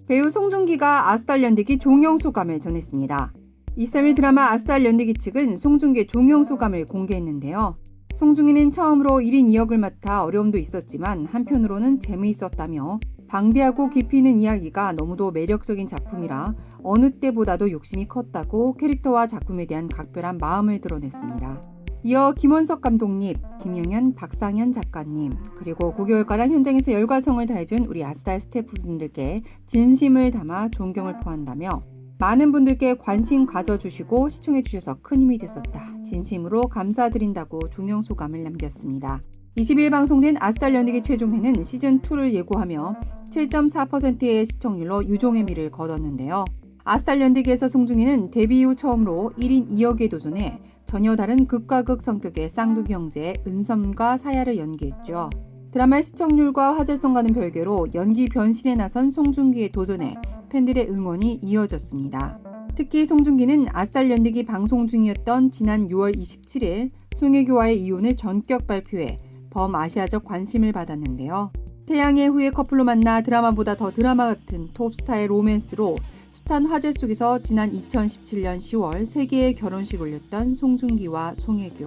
배우 송중기가 아스달 연대기 종영 소감을 전했습니다. 23일 드라마 아스달 연대기 측은 송중기의 종영 소감을 공개했는데요. 송중기는 처음으로 1인 2역을 맡아 어려움도 있었지만 한편으로는 재미있었다며 방대하고 깊이 있는 이야기가 너무도 매력적인 작품이라 어느 때보다도 욕심이 컸다고 캐릭터와 작품에 대한 각별한 마음을 드러냈습니다. 이어 김원석 감독님, 김영현, 박상현 작가님, 그리고 9개월가량 현장에서 열과 성을 다해준 우리 아스달 스태프분들께 진심을 담아 존경을 표한다며 많은 분들께 관심 가져주시고 시청해주셔서 큰 힘이 됐었다. 진심으로 감사드린다고 종영 소감을 남겼습니다. 20일 방송된 아스달 연예기 최종회는 시즌2를 예고하며 7.4%의 시청률로 유종의 미를 거뒀는데요. 아스달 연대기에서 송중기는 데뷔 이후 처음으로 1인 2역에 도전해 전혀 다른 극과 극 성격의 쌍둥이 형제 은섬과 사야를 연기했죠. 드라마의 시청률과 화제성과는 별개로 연기 변신에 나선 송중기의 도전에 팬들의 응원이 이어졌습니다. 특히 송중기는 아스달 연대기 방송 중이었던 지난 6월 27일 송혜교와의 이혼을 전격 발표해 범아시아적 관심을 받았는데요. 태양의 후예 커플로 만나 드라마보다 더 드라마 같은 톱스타의 로맨스로 숱한 화제 속에서 지난 2017년 10월 세계의 결혼식을 올렸던 송중기와 송혜교.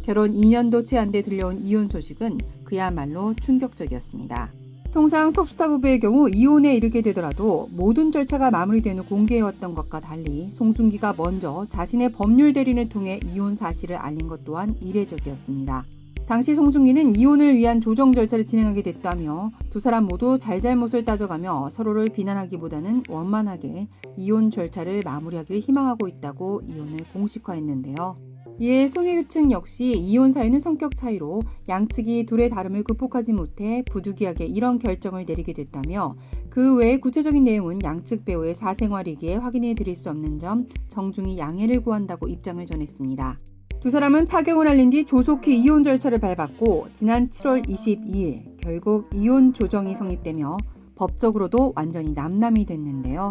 결혼 2년도 채 안 돼 들려온 이혼 소식은 그야말로 충격적이었습니다. 통상 톱스타 부부의 경우 이혼에 이르게 되더라도 모든 절차가 마무리된 후 공개해왔던 것과 달리 송중기가 먼저 자신의 법률 대리인을 통해 이혼 사실을 알린 것 또한 이례적이었습니다. 당시 송중기는 이혼을 위한 조정 절차를 진행하게 됐다며 두 사람 모두 잘잘못을 따져가며 서로를 비난하기보다는 원만하게 이혼 절차를 마무리하기를 희망하고 있다고 이혼을 공식화했는데요. 이에 송혜교 측 역시 이혼 사유는 성격 차이로 양측이 둘의 다름을 극복하지 못해 부득이하게 이런 결정을 내리게 됐다며 그 외에 구체적인 내용은 양측 배우의 사생활이기에 확인해 드릴 수 없는 점 정중히 양해를 구한다고 입장을 전했습니다. 두 사람은 파경을 알린 뒤 조속히 이혼 절차를 밟았고 지난 7월 22일 결국 이혼 조정이 성립되며 법적으로도 완전히 남남이 됐는데요.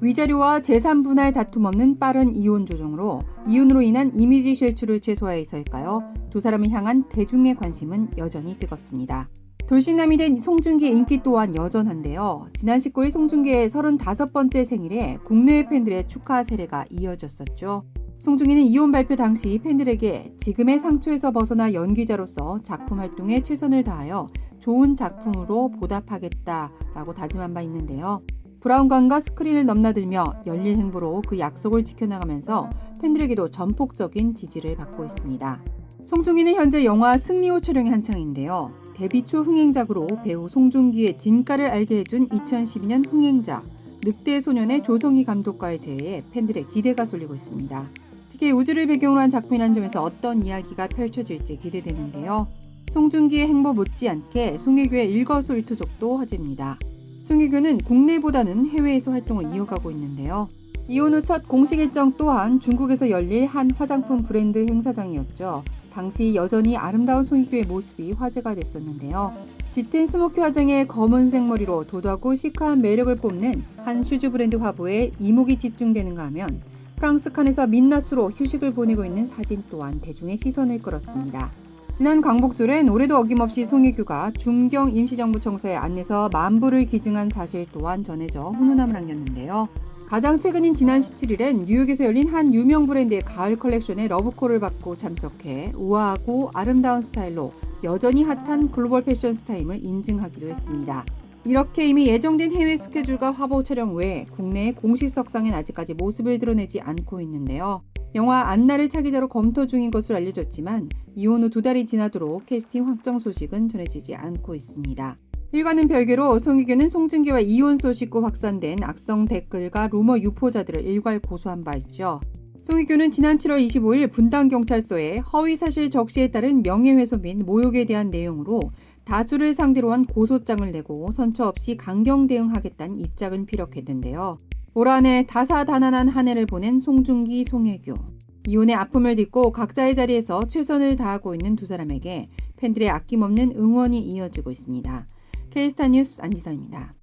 위자료와 재산 분할 다툼 없는 빠른 이혼 조정으로 이혼으로 인한 이미지 실추를 최소화해서일까요? 두 사람을 향한 대중의 관심은 여전히 뜨겁습니다. 돌싱남이 된 송중기의 인기 또한 여전한데요. 지난 19일 송중기의 35번째 생일에 국내 팬들의 축하 세례가 이어졌었죠. 송중기는 이혼 발표 당시 팬들에게 지금의 상처에서 벗어나 연기자로서 작품 활동에 최선을 다하여 좋은 작품으로 보답하겠다라고 다짐한 바 있는데요. 브라운관과 스크린을 넘나들며 열릴 행보로 그 약속을 지켜나가면서 팬들에게도 전폭적인 지지를 받고 있습니다. 송중기는 현재 영화 승리호 촬영이 한창인데요. 데뷔 초 흥행작으로 배우 송중기의 진가를 알게 해준 2012년 흥행작 늑대 소년의 조성희 감독과의 재회에 팬들의 기대가 쏠리고 있습니다. 특히 우주를 배경으로 한 작품이라는 점에서 어떤 이야기가 펼쳐질지 기대되는데요. 송중기의 행보 못지않게 송혜교의 일거수일투족도 화제입니다. 송혜교는 국내보다는 해외에서 활동을 이어가고 있는데요. 이혼 후 첫 공식 일정 또한 중국에서 열릴 한 화장품 브랜드 행사장이었죠. 당시 여전히 아름다운 송혜교의 모습이 화제가 됐었는데요. 짙은 스모키 화장에 검은색 머리로 도도하고 시크한 매력을 뽐낸 한 슈즈 브랜드 화보에 이목이 집중되는가 하면 프랑스 칸에서 민낯으로 휴식을 보내고 있는 사진 또한 대중의 시선을 끌었습니다. 지난 광복절엔 올해도 어김없이 송혜교가 중경 임시정부 청사에 안내서 만부를 기증한 사실 또한 전해져 훈훈함을 안겼는데요. 가장 최근인 지난 17일엔 뉴욕에서 열린 한 유명 브랜드의 가을 컬렉션에 러브콜을 받고 참석해 우아하고 아름다운 스타일로 여전히 핫한 글로벌 패션 스타임을 인증하기도 했습니다. 이렇게 이미 예정된 해외 스케줄과 화보 촬영 외에 국내의 공식석상엔 아직까지 모습을 드러내지 않고 있는데요. 영화 안나를 차기자로 검토 중인 것으로 알려졌지만 이혼 후 2달이 지나도록 캐스팅 확정 소식은 전해지지 않고 있습니다. 일과는 별개로 송혜교는 송중기와 이혼 소식고 확산된 악성 댓글과 루머 유포자들을 일괄 고소한 바 있죠. 송혜교는 지난 7월 25일 분당경찰서에 허위사실 적시에 따른 명예훼손 및 모욕에 대한 내용으로 다수를 상대로 한 고소장을 내고 선처 없이 강경 대응하겠다는 입장을 피력했는데요. 올 한해 다사다난한 한 해를 보낸 송중기, 송혜교. 이혼의 아픔을 딛고 각자의 자리에서 최선을 다하고 있는 두 사람에게 팬들의 아낌없는 응원이 이어지고 있습니다. K스타 뉴스 안지선입니다.